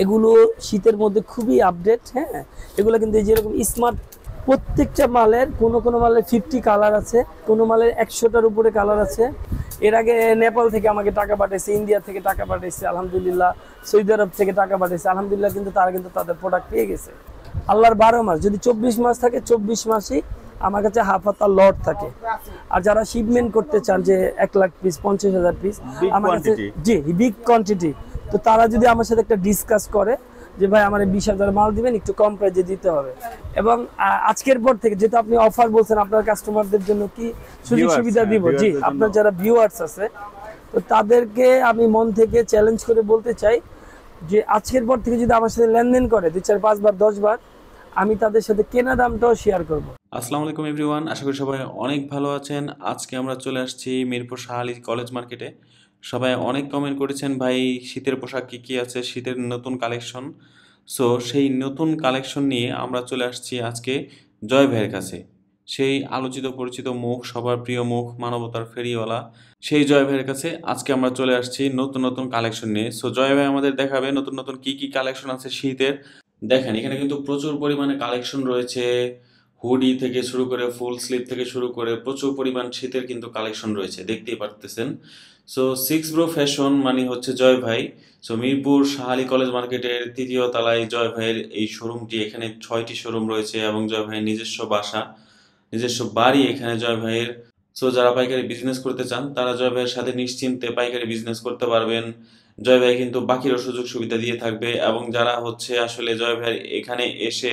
এগুলো শীতের মধ্যে খুবই আপডেট। হ্যাঁ, এগুলো কিন্তু যেরকম স্মার্ট, প্রত্যেকটা মালের কোনো মালের 50 কালার আছে, কোনো মালের 100টার উপরে কালার আছে। এর আগে নেপাল থেকে আমাকে টাকা পাঠিয়েছে, ইন্ডিয়া থেকে টাকা পাঠিয়েছে আলহামদুলিল্লাহ, সৌদি আরব থেকে টাকা পাঠিয়েছে আলহামদুলিল্লাহ, কিন্তু তারা কিন্তু তাদের প্রোডাক্ট পেয়ে গেছে। আল্লাহর 12 মাস, যদি 24 মাস থাকে 24 মাসই আমার কাছে হাফ হাতা লট থাকে। আর যারা শিপমেন্ট করতে চান যে 1 লাখ পিস 50,000 পিস আমার কাছে, জি বিগ কোয়ান্টিটি, তো তারা যদি আমার সাথে একটা ডিসকাস করে যে ভাই আমার 20,000 মাল দিবেন, একটু কম প্রাইসে দিতে হবে। এবং আজকের পর থেকে যেহেতু আপনি অফার বলছেন, আপনার কাস্টমারদের জন্য কি সুযোগ সুবিধা দিব, জি আপনার যারা ভিউয়ার্স আছে তো তাদেরকে আমি মন থেকে চ্যালেঞ্জ করে বলতে চাই যে আজকের পর থেকে যদি আমার সাথে লেনদেন করে 2, 4, 5 বার 10 বার, আমি তাদের সাথে কেনা দামটাও শেয়ার করব। আসসালামু আলাইকুম এভরিওয়ান, আশা করি সবাই অনেক ভালো আছেন। আজকে আমরা চলে আসছি মিরপুর শাহ আলী কলেজ মার্কেটে। সবাই অনেক কমেন্ট করেছেন ভাই শীতের পোশাক কী কী আছে, শীতের নতুন কালেকশন। সো সেই নতুন কালেকশন নিয়ে আমরা চলে আসছি আজকে জয় ভাইয়ের কাছে। সেই আলোচিত পরিচিত মুখ, সবার প্রিয় মুখ, মানবতার ফেরিওয়ালা, সেই জয় ভাইয়ের কাছে আজকে আমরা চলে আসছি নতুন নতুন কালেকশন নিয়ে। সো জয় ভাই আমাদের দেখাবে নতুন নতুন কী কী কালেকশন আছে শীতের। দেখেন এখানে কিন্তু প্রচুর পরিমাণে কালেকশন রয়েছে, হুডি থেকে শুরু করে ফুল স্লিভ থেকে শুরু করে প্রচুর পরিমাণ শীতের কিন্তু কালেকশন রয়েছে, দেখতেই পারতেছেন। সো 6 ব্রো ফ্যাশন মানে হচ্ছে জয় ভাই। সো মিরপুর শাহ আলী কলেজ মার্কেটের 3য় তলায় জয় ভাইয়ের এই শোরুমটি। এখানে 6টি শোরুম রয়েছে এবং জয় ভাইয়ের নিজস্ব বাসা, নিজস্ব বাড়ি এখানে জয় ভাইয়ের। সো যারা পাইকারি বিজনেস করতে চান তারা জয় ভাইয়ের সাথে নিশ্চিন্তে পাইকারি বিজনেস করতে পারবেন। জয় ভাই কিন্তু বাকিরও সুযোগ সুবিধা দিয়ে থাকবে। এবং যারা হচ্ছে আসলে জয় ভাইয়ের এখানে এসে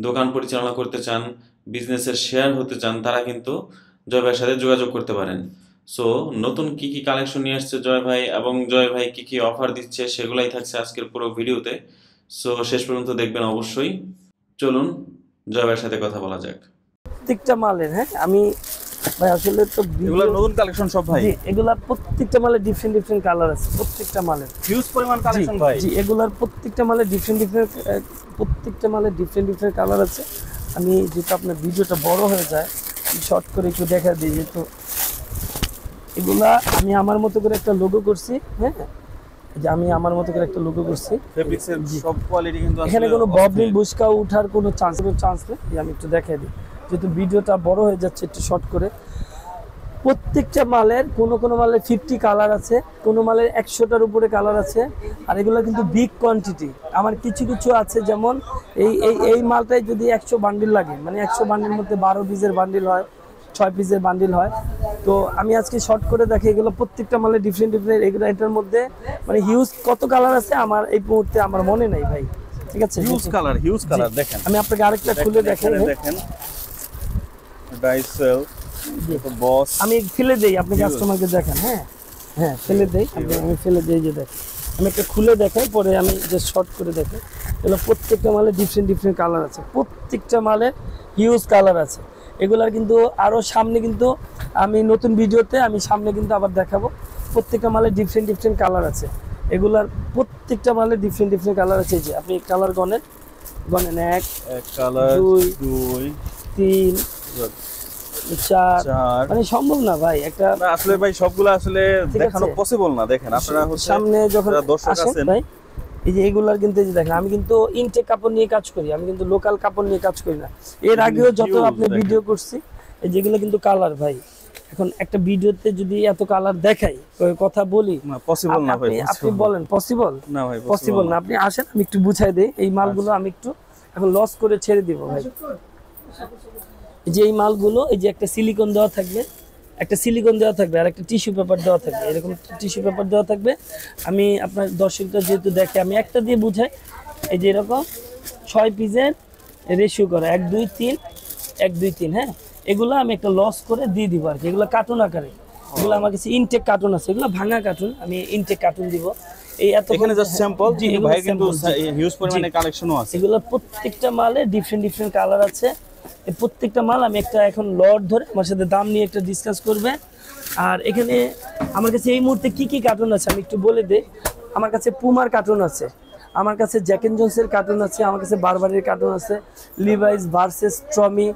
দোকান পরিচালনা করতে চান, বিজনেসের শেয়ার হতে চান, তারা কিন্তু জয় ভাইয়ের সাথে যোগাযোগ করতে পারেন। সো নতুন কি কি কালেকশন নিয়ে আসছে জয় ভাই এবং জয় ভাই কি কি অফার দিচ্ছে সেগুলাই থাকছে আজকের পুরো ভিডিওতে। সো শেষ পর্যন্ত দেখবেন অবশ্যই। চলুন জয় ভাইয়ের সাথে কথা বলা যাক। প্রত্যেকটা মালের, হ্যাঁ আমি ভাই আসলে তো এগুলা নতুন কালেকশন সব ভাই, জি এগুলা প্রত্যেকটা মালের ডিফারেন্ট কালার আছে, প্রত্যেকটা মালের হিউজ পরিমাণ কালেকশন ভাই। জি এগুলার প্রত্যেকটা মালের ডিফারেন্ট কালার আছে। আমি যেটা আপনার ভিডিওটা বড় হয়ে যায় আমি শর্ট করে একটু দেখা দিই। যেহেতু এগুলা আমি আমার মতো করে একটা লোগো করছি, হ্যাঁ যে আমি আমার মতো করে একটা লোগো করছি, ফেব্রিক্সের সব কোয়ালিটি কিন্তু এখানে কোনো ববলিন বুশকা ওঠার কোনো চান্স নেই। আমি একটু দেখাই দিই, যেহেতু ভিডিওটা বড় হয়ে যাচ্ছে একটু শর্ট করে। প্রত্যেকটা মালের কোনো মালের 50 কালার আছে, কোনো মালের 100টার উপরে কালার আছে। আর এগুলো কিন্তু বিগ কোয়ান্টিটি। আমার কিছু কিছু আছে যেমন এই মালটাই যদি 100 বান্ডিল লাগে, মানে 100 বান্ডিল মধ্যে 12 পিসের বান্ডিল হয়, 6 পিসের বান্ডিল হয়। তো আমি আজকে শর্ট করে দেখি এগুলো প্রত্যেকটা মালের ডিফারেন্ট এগুলো, এটার মধ্যে মানে হিউজ কত কালার আছে আমার এই মুহূর্তে আমার মনে নাই ভাই, ঠিক আছে। হিউজ কালার দেখেন। আমি আপনাকে আরেকটা খুলে দেখেন, ডাইসেল বস, আমি ফেলে দেই আপনি কাস্টমারকে দেখেন। হ্যাঁ হ্যাঁ ফেলে দেই, আমি ফেলে দেই, যে দেখেন আমি একটা খুলে দেখাই, পরে আমি যে শর্ট করে দেখাই। এগুলো প্রত্যেকটা মালে ডিফারেন্ট কালার আছে, প্রত্যেকটা মালে হিউজ কালার আছে। এগুলার কিন্তু আরও সামনে কিন্তু আমি নতুন ভিডিওতে আমি সামনে কিন্তু আবার দেখাবো। প্রত্যেকটা মালে ডিফারেন্ট কালার আছে, এগুলার প্রত্যেকটা মালে ডিফারেন্ট কালার আছে। যে আপনি কালার গনেন 1 কালার 2 3 4, মানে সম্ভব না ভাই একটা আসলে ভাই সবগুলো আসলে দেখানো পসিবল না। দেখেন আপনারা সামনে যখন দর্শক আছেন ভাই, এই যে এগুলার কিন্তু এই যে দেখেন, আমি কিন্তু ইনটেক কাপড় নিয়ে কাজ করি, আমি কিন্তু লোকাল কাপড় নিয়ে কাজ করি না। এর আগেও যত আপনি ভিডিও করছি এই যেগুলো কিন্তু কালার ভাই। এখন একটা ভিডিওতে যদি এত কালার দেখাই, কথা বলি, পসিবল না ভাই। আপনি বলেন পসিবল না ভাই, পসিবল না। আপনি আসেন আমি একটু বুঝাই দেই। এই মালগুলো আমি একটু এখন লস করে ছেড়ে দিব ভাই। যে এই মালগুলো, এই যে একটা সিলিকন দেওয়া থাকবে, আর একটা টিস্যু পেপার দেওয়া থাকবে, এরকম টিস্যু পেপার দেওয়া থাকবে। আমি আপনার দর্শকটা যেহেতু দেখে আমি একটা দিয়ে বুঝাই। এই যে এরকম 6 পিসের রেশিও করা 1 2 3 1 2 3, হ্যাঁ এগুলো আমি একটা লস করে দিয়ে দিব আর কি। এগুলো কার্টুন আকারে, এগুলো আমার কাছে ইনটেক কার্টুন আছে, এগুলো ভাঙা কার্টুন, আমি ইনটেক কার্টুন দিব। এই এত এখানে জাস্ট স্যাম্পল, ভাই কিন্তু হিউজ পরিমাণে কালেকশনও আছে। এগুলো প্রত্যেকটা মালে ডিফারেন্ট কালার আছে। এই প্রত্যেকটা মাল আমি একটা এখন লট ধরে আমার সাথে দাম নিয়ে একটা ডিসকাস করবে। আর এখানে আমার কাছে এই মুহূর্তে কি কি কার্টুন আছে আমি একটু বলে দিই। আমার কাছে পুমার কার্টুন আছে, আমার কাছে জ্যাক এন্ড জোন্সের কার্টুন আছে, আমার কাছে বারবারের কার্টুন আছে, লিভাইস ভার্সেস ট্রমি,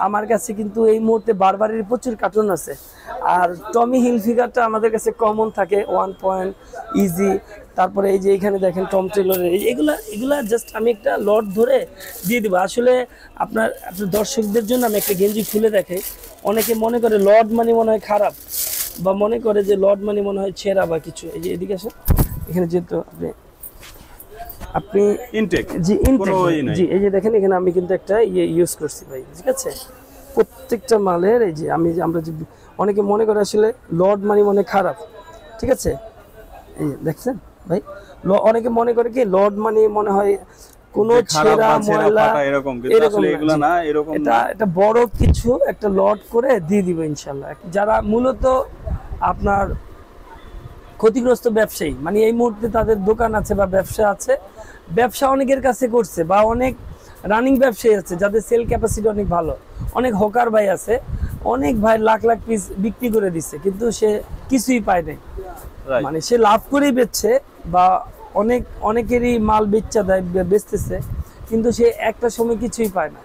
আমার কাছে কিন্তু এই মুহূর্তে বারবারের প্রচুর কার্টুন আছে। আর টমি হিল ফিগারটা আমাদের কাছে কমন থাকে 1 পয়েন্ট ইজি। তারপরে এই যে এখানে দেখেন টম টেলরের এগুলা জাস্ট আমি একটা লট ধরে দিয়ে দিব। আসলে আপনার দর্শকদের জন্য আমি একটা গেঞ্জি খুলে দেখাই। অনেকে মনে করে লর্ড মানি মনে হয় খারাপ, বা মনে করে যে লর্ড মানি মনে হয় ছেঁড়া বা কিছু। এই যে এদিকে আসেন, এখানে যেহেতু আপনি ইনটেক জি কোনো ই নাই। জি এই যে দেখেন এখানে আমি কিন্তু একটা ইউজ করছি ভাই, ঠিক আছে। প্রত্যেকটা মালের এই যে আমরা যে অনেকে মনে করে আসলে লর্ড মানি মনে খারাপ, ঠিক আছে। এই যে দেখছেন ভাই, অনেকে মনে করে কি লর্ড মানি মনে হয় কোনো ছেঁড়া ময়লা এরকম, কিন্তু আসলে এগুলো না, এরকম এটা বড় কিছু একটা লট করে দিয়ে দিব ইনশাআল্লাহ। যারা মূলত আপনার ক্ষতিগ্রস্ত ব্যবসায়ী, মানে এই মুহূর্তে তাদের দোকান আছে বা ব্যবসা আছে, ব্যবসা অনেকের কাছে করছে, বা অনেক রানিং ব্যবসায়ী আছে যাদের সেল ক্যাপাসিটি অনেক ভালো, অনেক হকার ভাই আছে, অনেক ভাই লাখ লাখ পিস বিক্রি করে দিচ্ছে, কিন্তু সে কিছুই পায় নাই। মানে সে লাভ করেই বেচছে, বা অনেকেরই মাল বেচা দেয়, বেচতেছে, কিন্তু সে একটা সময় কিছুই পায় না।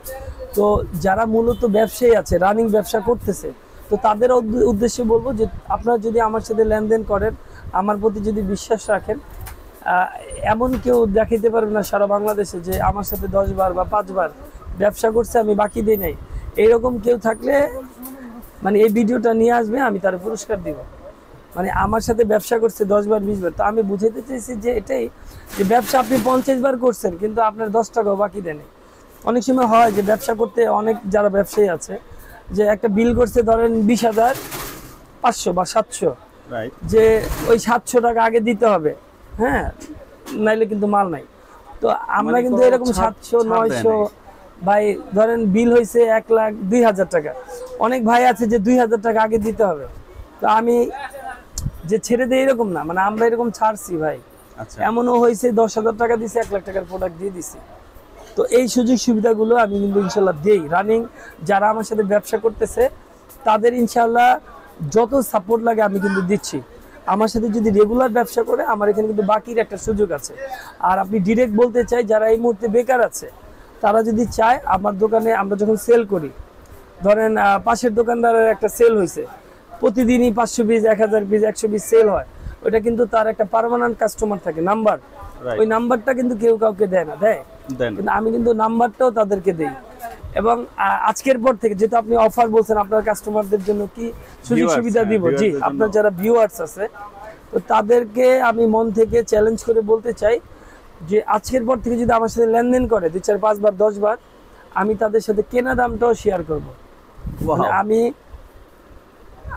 তো যারা মূলত ব্যবসায়ী আছে, রানিং ব্যবসা করতেছে, তো তাদের উদ্দেশ্যে বলবো যে আপনারা যদি আমার সাথে লেনদেন করেন, আমার প্রতি যদি বিশ্বাস রাখেন, এমন কেউ দেখাইতে পারবে না সারা বাংলাদেশে যে আমার সাথে 10 বার বা 5 বার ব্যবসা করছে, আমি বাকি দিই নাই। এইরকম কেউ থাকলে মানে এই ভিডিওটা নিয়ে আসবে, আমি তার পুরস্কার দিব। মানে আমার সাথে ব্যবসা করছে 10 বার 20 বার, তো আমি বুঝাইতে চাইছি যে এটাই, যে ব্যবসা আপনি 50 বার করছেন কিন্তু আপনার 10 টাকাও বাকি দেন। অনেক সময় হয় যে ব্যবসা করতে অনেক যারা ব্যবসায়ী আছে, যে একটা বিল করছে ধরেন 20,500 বা 700, যে ওই 700 টাকা আগে দিতে হবে, হ্যাঁ, নাইলে কিন্তু মাল নাই। তো আমরা কিন্তু এরকম 700 900 ভাই, ধরেন বিল হয়েছে 1,02,000 টাকা, অনেক ভাই আছে যে 2,000 টাকা আগে দিতে হবে। তো আমি যে ছেড়ে দিই এরকম না, মানে আমরা এরকম ছাড়ছি ভাই। এমনও হয়েছে 10,000 টাকা দিছি, 1 লাখ টাকার প্রোডাক্ট দিয়ে দিছি। তো এই সুযোগ সুবিধাগুলো আমি কিন্তু ইনশাল্লাহ দিই। রানিং যারা আমার সাথে ব্যবসা করতেছে তাদের ইনশাল্লাহ যত সাপোর্ট লাগে আমি কিন্তু দিচ্ছি। আমার সাথে যদি রেগুলার ব্যবসা করে, আমার এখানে কিন্তু বাকির একটা সুযোগ আছে। আর আপনি ডিরেক্ট বলতে চাই, যারা এই মুহূর্তে বেকার আছে, তারা যদি চায়, আমার দোকানে আমরা যখন সেল করি, ধরেন পাশের দোকানদারের একটা সেল হয়েছে, প্রতিদিনই 500 পিস 1000 পিস 100 পিস সেল হয়, ওইটা কিন্তু তার একটা পার্মানেন্ট কাস্টমার থাকে, নাম্বার। ওই নাম্বারটা কিন্তু কেউ কাউকে দেয় না, দেয়, কিন্তু আমি কিন্তু নাম্বারটাও তাদেরকে দেই। এবং আজকের পর থেকে, যেহেতু আপনি অফার বলছেন, আপনার কাস্টমারদের জন্য কি সুযোগ সুবিধা দিব, জি, আপনার যারা ভিউয়ার্স আছে, তো তাদেরকে আমি মন থেকে চ্যালেঞ্জ করে বলতে চাই যে আজকের পর থেকে যদি আমার সাথে লেনদেন করে 2 4 5 বার 10 বার, আমি তাদের সাথে কেনা দামটাও শেয়ার করব। মানে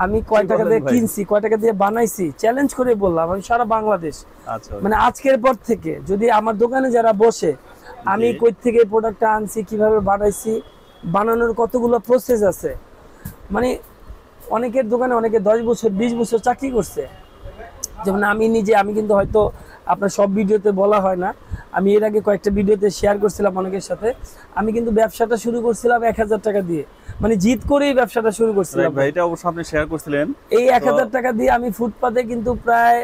আমি কয় টাকা দিয়ে কিনছি, কয় টাকা দিয়ে বানাইছি, চ্যালেঞ্জ করে বললাম, আমি সারা বাংলাদেশ। মানে আজকের পর থেকে যদি আমার দোকানে যারা বসে, আমি কই থেকে প্রোডাক্টটা আনছি, কিভাবে বানাইছি, বানানোর কতগুলো প্রসেস আছে। মানে অনেকের দোকানে অনেকে 10 বছর 20 বছর চাকরি করছে। যেমন আমি নিজে, আমি কিন্তু হয়তো আপনার সব ভিডিওতে বলা হয় না, আমি এর আগে কয়েকটা ভিডিওতে শেয়ার করছিলাম অনেকের সাথে। আমি কিন্তু ব্যবসাটা শুরু করছিলাম 1000 টাকা দিয়ে, মানে জিত করেই ব্যবসাটা শুরু করছিলাম। এটা অবশ্য আপনি শেয়ার করছিলেন। এই 1000 টাকা দিয়ে আমি ফুটপাতে কিন্তু প্রায়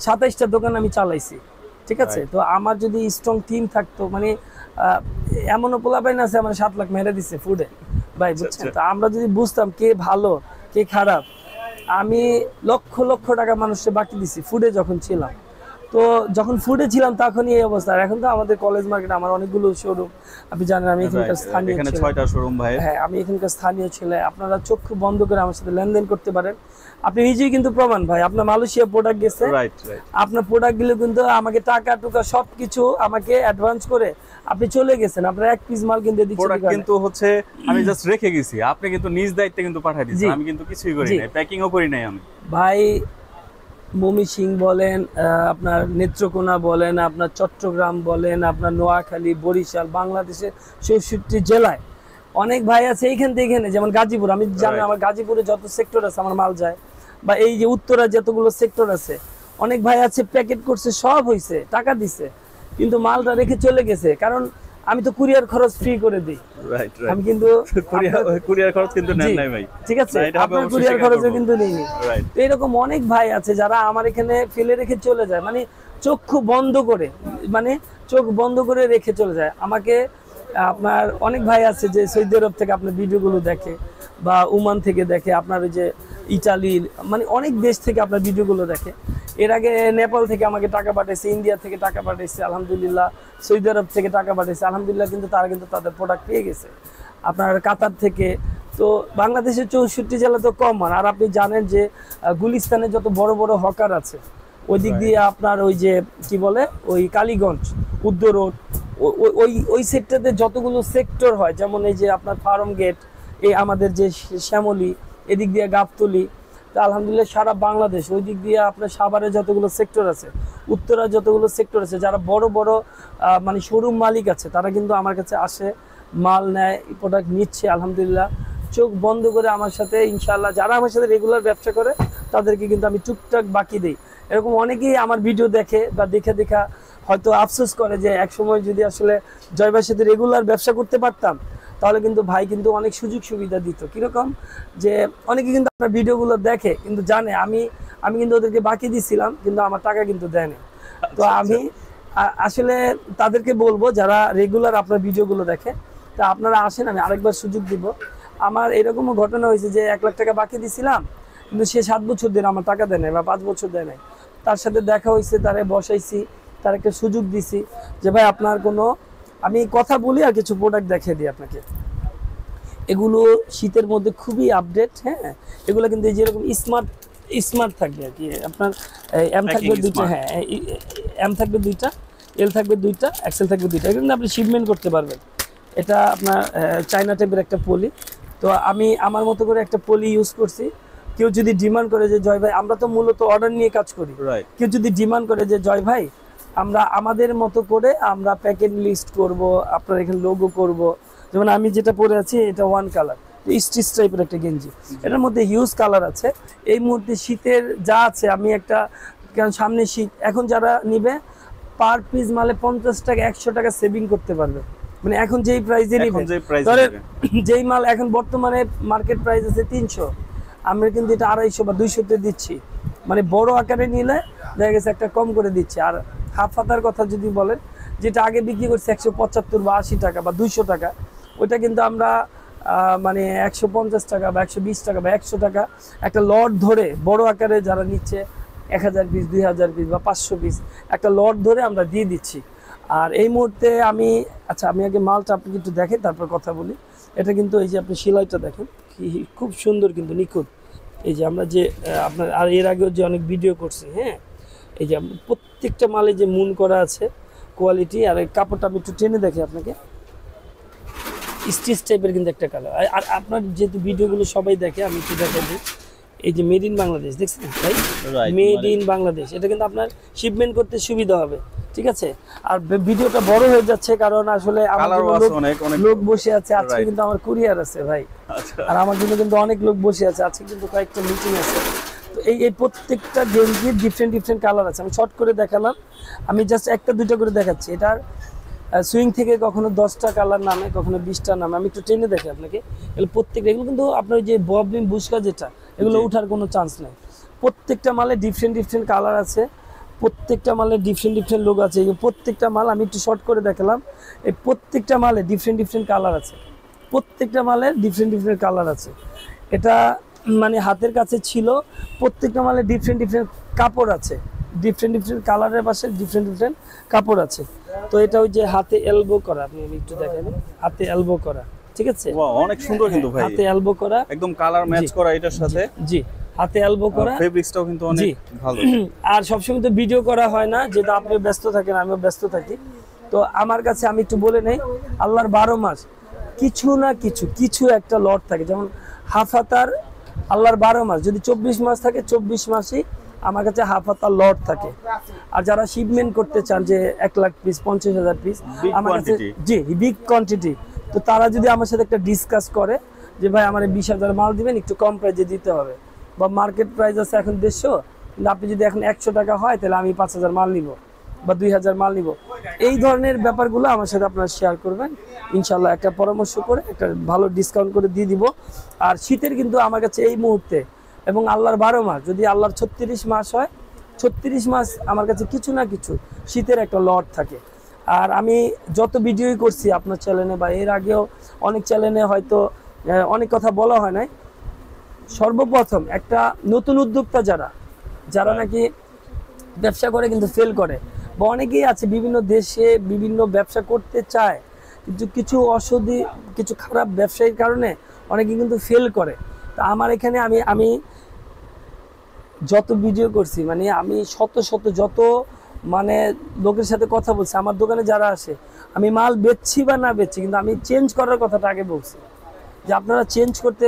27টা দোকান আমি চালাইছি, ঠিক আছে। তো আমার যদি স্ট্রং টিম থাকতো, মানে এমনও পোলাপাইন আছে আমার 7 লাখ মেরে দিচ্ছে ফুডে ভাই, বুঝছেন। তো আমরা যদি বুঝতাম কে ভালো কে খারাপ, আমি লক্ষ লক্ষ টাকা মানুষকে বাকি দিছি ফুডে যখন ছিলাম। তো যখন ফুডে ছিলাম তখনই এই অবস্থা। আর এখন তো আমাদের কলেজ মার্কেট, আমার অনেকগুলো শোরুম, আপনি জানেন আমি এখানকার স্থানীয়, এখানে 6টা শোরুম ভাই। হ্যাঁ, আমি এখানকার স্থানীয় ছেলে। আপনারা চক্ষু বন্ধ করে আমার সাথে লেনদেন করতে পারেন। আপনি নিজেই কিন্তু প্রমাণ ভাই, আপনার মালয়েশিয়া প্রোডাক্ট গেছে, আপনার প্রোডাক্ট গুলো কিন্তু আমাকে টাকা টুকা সবকিছু আমাকে অ্যাডভান্স করে আপনি চলে গেছেন, আপনার এক পিস মাল কিন্তু দিচ্ছেন, প্রোডাক্ট কিন্তু হচ্ছে আমি জাস্ট রেখে গেছি, আপনি কিন্তু নিজ দায়িত্বে কিন্তু পাঠিয়ে দিয়েছেন, আমি কিন্তু কিছুই করি নাই, প্যাকিংও করি নাই আমি ভাই। ময়মনসিং বলেন, আপনার নেত্রকোনা বলেন, আপনার চট্টগ্রাম বলেন, আপনার নোয়াখালী, বরিশাল, বাংলাদেশের 64 জেলায় অনেক ভাই আছে এইখান থেকে এখানে। যেমন গাজীপুর, আমি জানি আমার গাজীপুরে যত সেক্টর আছে আমার মাল যায়, বা এই যে উত্তরা যতগুলো সেক্টর আছে, অনেক ভাই আছে প্যাকেট করছে, সব হয়েছে, টাকা দিছে, কিন্তু মালটা রেখে চলে গেছে, কারণ আমি তো কুরিয়ার খরচ ফ্রি করে দিই। আমি কিন্তু কুরিয়ার খরচ কিন্তু নেন নাই ভাই, ঠিক আছে, আপনার কুরিয়ার খরচও কিন্তু নেইনি। তো এরকম অনেক ভাই আছে যারা আমার এখানে ফেলে রেখে চলে যায়, মানে চক্ষু বন্ধ করে, মানে চোখ বন্ধ করে রেখে চলে যায়। আমাকে আপনার অনেক ভাই আছে যে সৌদি আরব থেকে আপনার ভিডিওগুলো দেখে বা ওমান থেকে দেখে, আপনার ওই যে ইটালি, মানে অনেক দেশ থেকে আপনার ভিডিওগুলো দেখে। এর আগে নেপাল থেকে আমাকে টাকা পাঠাইছে, ইন্ডিয়া থেকে টাকা পাঠাইছে আলহামদুলিল্লাহ, সৌদি আরব থেকে টাকা পাঠাইছে আলহামদুলিল্লাহ, কিন্তু তারা কিন্তু তাদের প্রোডাক্ট পেয়ে গেছে। আপনার কাতার থেকে, তো বাংলাদেশের 64 জেলা তো কমন। আর আপনি জানেন যে গুলিস্তানে যত বড় বড় হকার আছে ওই দিক দিয়ে আপনার ওই যে কি বলে ওই কালীগঞ্জ, উদ্দর রোড, ওই সেক্টরে যতগুলো সেক্টর হয়, যেমন এই যে আপনার ফার্ম গেট, এই আমাদের যে শ্যামলী, এদিক দিয়ে গাবতলী, তো আলহামদুলিল্লাহ সারা বাংলাদেশ ওই দিক দিয়ে আপনার সাভারের যতগুলো সেক্টর আছে, উত্তরা যতগুলো সেক্টর আছে, যারা বড় বড় মানে শোরুম মালিক আছে তারা কিন্তু আমার কাছে আসে, মাল নেয়, প্রোডাক্ট নিচ্ছে আলহামদুলিল্লাহ, চোখ বন্ধ করে আমার সাথে ইনশাআল্লাহ। যারা আমার সাথে রেগুলার ব্যবসা করে তাদেরকে কিন্তু আমি টুকটাক বাকি দিই। এরকম অনেকেই আমার ভিডিও দেখে বা দেখা হয়তো আফসোস করে যে এক সময় যদি আসলে জয় ভাইয়ের সাথে রেগুলার ব্যবসা করতে পারতাম তাহলে কিন্তু ভাই কিন্তু অনেক সুযোগ সুবিধা দিত। কীরকম যে অনেকে কিন্তু আপনার ভিডিওগুলো দেখে কিন্তু জানে আমি কিন্তু ওদেরকে বাকি দিছিলাম, কিন্তু আমার টাকা কিন্তু দেয়নি। তো আমি আসলে তাদেরকে বলবো যারা রেগুলার আপনার ভিডিওগুলো দেখে, তা আপনারা আসেন, আমি আরেকবার সুযোগ দিব। আমার এরকমও ঘটনা হয়েছে যে 1 লাখ টাকা বাকি দিছিলাম, কিন্তু সে 7 বছর ধরে আমার টাকা দেয় নাই বা 5 বছর দেয় নাই। তার সাথে দেখা হয়েছে, তারে বসাইছি, তার একটা সুযোগ দিছি যে ভাই আপনার কোনো, আমি কথা বলি আর কিছু প্রোডাক্ট দেখিয়ে দিই আপনাকে। এগুলো শীতের মধ্যে খুবই আপডেট, হ্যাঁ, এগুলো কিন্তু যেরকম স্মার্ট থাকবে আর কি। আপনার এম থাকবে 2টা, হ্যাঁ এম থাকবে 2টা, এল থাকবে 2টা, এক্সেল থাকবে 2টা, এটা কিন্তু আপনি শিপমেন্ট করতে পারবেন। এটা আপনার চায়না টাইপের একটা পলি। তো আমি আমার মতো করে একটা পলি ইউজ করছি। কেউ যদি ডিমান্ড করে যে জয় ভাই, আমরা তো মূলত অর্ডার নিয়ে কাজ করি, কেউ যদি ডিমান্ড করে যে জয় ভাই আমরা আমাদের মতো করে আমরা প্যাকেট লিস্ট করব, আপনার এখানে লোগো করব, যেমন আমি যেটা পরে আছি এটা 1 কালার স্টিচ টাইপের একটা গেঞ্জি, এটার মধ্যে হিউজ কালার আছে। এই মুহূর্তে শীতের যা আছে আমি একটা, কারণ সামনে শীত, এখন যারা নিবে পার পিস মালে 50 টাকা 100 টাকা সেভিং করতে পারবে। মানে এখন যেই প্রাইসে নিবে, যেই মাল এখন বর্তমানে মার্কেট প্রাইস আছে 300, আমরা কিন্তু এটা 250 বা 200-তে দিচ্ছি। মানে বড় আকারে নিলে দেখা গেছে একটা কম করে দিচ্ছি। আর হাফ হাতার কথা যদি বলেন, যেটা আগে বিক্রি করছে 175 বা 80 টাকা বা 200 টাকা, ওইটা কিন্তু আমরা মানে 150 টাকা বা 120 টাকা বা 100 টাকা একটা লট ধরে, বড় আকারে যারা নিচ্ছে 1000 পিস 2000 পিস বা 500 পিস একটা লট ধরে আমরা দিয়ে দিচ্ছি। আর এই মুহূর্তে আমি আমি আগে মালটা আপনি একটু দেখেন, তারপর কথা বলি। এটা কিন্তু এই যে আপনি সেলাইটা দেখেন খুব সুন্দর, কিন্তু নিখুঁত। এই যে আমরা যে আপনার আর এর আগেও যে অনেক ভিডিও করছি, হ্যাঁ, এই যে প্রত্যেকটা মালে যে মুন করা আছে কোয়ালিটি। আর এই কাপড়টা আমি একটু টেনে দেখি আপনাকে, স্টিচ টাইপের কিন্তু একটা কালার। আর আপনার যেহেতু ভিডিওগুলো সবাই দেখে, আমি একটু দেখা দিই। এই যে মেড ইন বাংলাদেশ দেখছেন ভাই, মেড ইন বাংলাদেশ, এটা কিন্তু আপনার শিপমেন্ট করতে সুবিধা হবে, ঠিক আছে। আর ভিডিওটা বড় হয়ে যাচ্ছে কারণ আসলে আমার লোক বসে আছে আজকে, কিন্তু আমার কুরিয়ার আছে ভাই, আর আমার জন্য কিন্তু অনেক লোক বসে আছে আজকে, কিন্তু কয়েকটা মিটিং আছে। তো এই প্রত্যেকটা গেঞ্জির ডিফারেন্ট কালার আছে। আমি শর্ট করে দেখালাম, আমি জাস্ট 1টা 2টা করে দেখাচ্ছি। এটার সুইং থেকে কখনো 10টা কালার নামে, কখনো 20টা নামে। আমি একটু টেনে দেখি আপনাকে। এগুলো প্রত্যেকটা, এগুলো কিন্তু আপনার যে ববলিন বুশকা যেটা, এগুলো উঠার কোনো চান্স নেই। প্রত্যেকটা মালে ডিফারেন্ট কালার আছে, প্রত্যেকটা মালে ডিফারেন্ট লোগো আছে। এই প্রত্যেকটা মাল আমি একটু শর্ট করে দেখালাম। এই প্রত্যেকটা মালে ডিফারেন্ট কালার আছে, প্রত্যেকটা মালে ডিফারেন্ট কালার আছে। এটা মানে হাতের কাছে ছিল। প্রত্যেকটা মালে ডিফারেন্ট কাপড় আছে, ডিফারেন্ট কালারের পাশে ডিফারেন্ট কাপড় আছে। তো এটা ওই যে হাতে এলবো করা, আপনি একটু দেখেন, হাতে এলবো করা, ঠিক আছে। অনেক সুন্দর কিন্তু ভাই, হাতে এলবো করা, একদম কালার ম্যাচ করা এটার সাথে। জি, হাতে এলবো করা, ফেব্রিক্সটাও কিন্তু অনেক ভালো। আর সবসময় তো ভিডিও করা হয় না, যেটা আপনি ব্যস্ত থাকেন, আমিও ব্যস্ত থাকি। তো আমার কাছে আমি একটু বলে নেই, আল্লাহর 12 মাস কিছু না কিছু একটা লট থাকে। যেমন হাফ হাতার আল্লাহর 12 মাস, যদি 24 মাস থাকে 24 মাসই আমার কাছে হাফ হাতার লট থাকে। আর যারা শিপমেন্ট করতে চান যে 1 লাখ পিস 50,000 পিস আমার কাছে, জি বিগ কোয়ান্টিটি, তো তারা যদি আমার সাথে একটা ডিসকাস করে যে ভাই আমার 20,000 মাল দিবেন, একটু কম প্রাইসে দিতে হবে, বা মার্কেট প্রাইস আছে এখন 150, কিন্তু আপনি যদি এখন 100 টাকা হয় তাহলে আমি 5,000 মাল নিব বা 2,000 মাল নিব। এই ধরনের ব্যাপারগুলো আমার সাথে আপনারা শেয়ার করবেন, ইনশাল্লাহ একটা পরামর্শ করে একটা ভালো ডিসকাউন্ট করে দিয়ে দিব। আর শীতের কিন্তু আমার কাছে এই মুহূর্তে এবং আল্লাহর 12 মাস, যদি আল্লাহর 36 মাস হয়, 36 মাস আমার কাছে কিছু না কিছু শীতের একটা লট থাকে। আর আমি যত ভিডিওই করছি আপনার চ্যানেলে বা এর আগেও অনেক চ্যানেলে হয়তো অনেক কথা বলা হয় নাই। সর্বপ্রথম একটা নতুন উদ্যোক্তা যারা নাকি ব্যবসা করে কিন্তু ফেল করে, বা অনেকেই আছে বিভিন্ন দেশে বিভিন্ন ব্যবসা করতে চায় কিন্তু কিছু খারাপ ব্যবসায়ীর কারণে অনেকে কিন্তু ফেল করে। তা আমার এখানে আমি যত ভিডিও করছি, মানে আমি শত যত মানে লোকের সাথে কথা বলছি, আমার দোকানে যারা আসে, আমি মাল বেচছি বা না বেচছি, কিন্তু আমি চেঞ্জ করার কথাটা আগে বলছি যে আপনারা চেঞ্জ করতে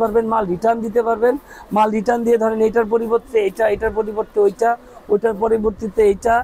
পারবেন, মাল রিটার্ন দিতে পারবেন। মাল রিটার্ন দিয়ে ধরেন এটার পরিবর্তে এইটা, এটার পরিবর্তে ওইটা, ওইটার পরিবর্তিতে এইটা,